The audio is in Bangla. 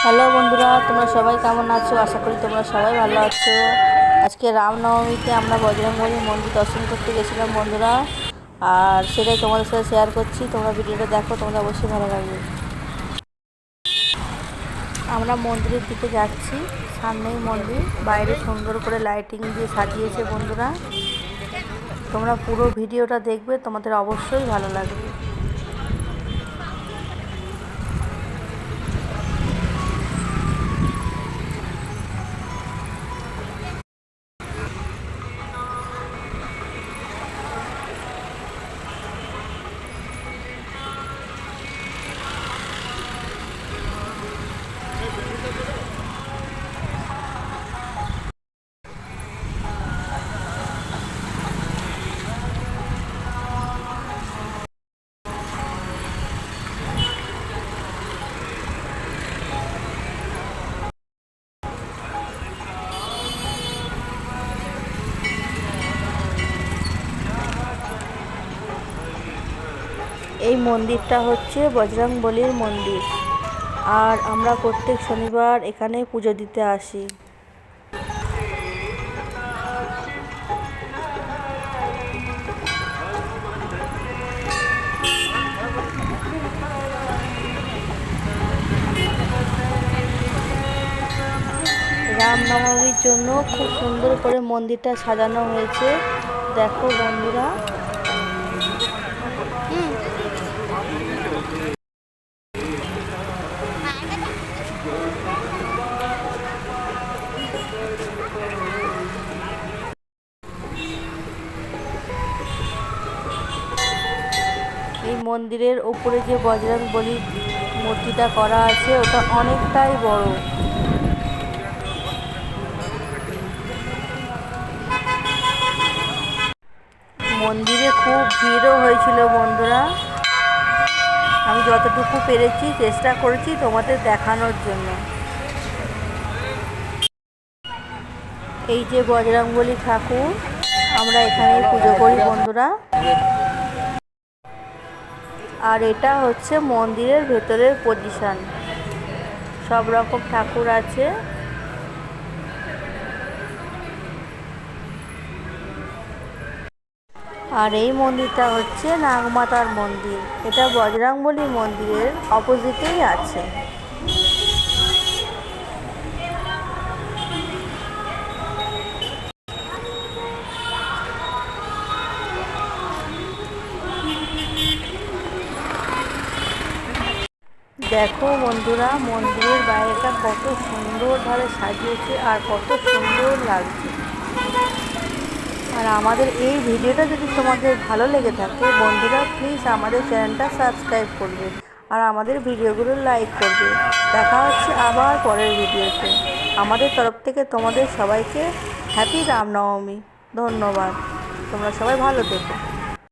হ্যালো বন্ধুরা, তোমরা সবাই কেমন আছো? আশা করি তোমরা সবাই ভালো আছো। আজকে রামনবমীতে আমরা বজরংবলী মন্দির দর্শন করতে গেছিলাম বন্ধুরা, আর সেটাই তোমাদের সাথে শেয়ার করছি। তোমরা ভিডিওটা দেখো, তোমাদের অবশ্যই ভালো লাগবে। আমরা মন্দিরের দিকে যাচ্ছি, সামনেই মন্দির, বাইরে সুন্দর করে লাইটিং দিয়ে সাজিয়েছে বন্ধুরা। তোমরা পুরো ভিডিওটা দেখবে, তোমাদের অবশ্যই ভালো লাগবে। এই মন্দিরটা হচ্ছে বজরংবলীর মন্দির, আর আমরা প্রত্যেক শনিবার এখানে পুজো দিতে আসি। রামনবমীর জন্য খুব সুন্দর করে মন্দিরটা সাজানো হয়েছে, দেখো বন্ধুরা। এই মন্দিরের উপরে যে বজরংবলীর মূর্তিটা করা আছে, ওটা অনেকটাই বড়। মন্দিরে খুব ভিড়ও হয়েছিল বন্ধুরা। আমি যতটুকু পেরেছি চেষ্টা করেছি তোমাদের দেখানোর জন্য। এই যে বজরংবলী ঠাকুর, আমরা এখানেই পুজো করি বন্ধুরা। আর এটা হচ্ছে মন্দিরের ভেতরের পজিশন, সব রকম ঠাকুর আছে। আর এই মন্দিরটা হচ্ছে নাগমাতার মন্দির, এটা বজরংবলী মন্দিরের অপোজিটেই আছে। দেখো বন্ধুরা, মন্দিরের বাইরেটা কত সুন্দরভাবে সাজিয়েছে আর কত সুন্দর লাগছে। আর আমাদের এই ভিডিওটা যদি তোমাদের ভালো লেগে থাকে বন্ধুরা, প্লিজ আমাদের চ্যানেলটা সাবস্ক্রাইব করবে আর আমাদের ভিডিওগুলো লাইক করবে। দেখা হচ্ছে আবার পরের ভিডিওতে। আমাদের তরফ থেকে তোমাদের সবাইকে হ্যাপি রামনবমী। ধন্যবাদ। তোমরা সবাই ভালো থেকো।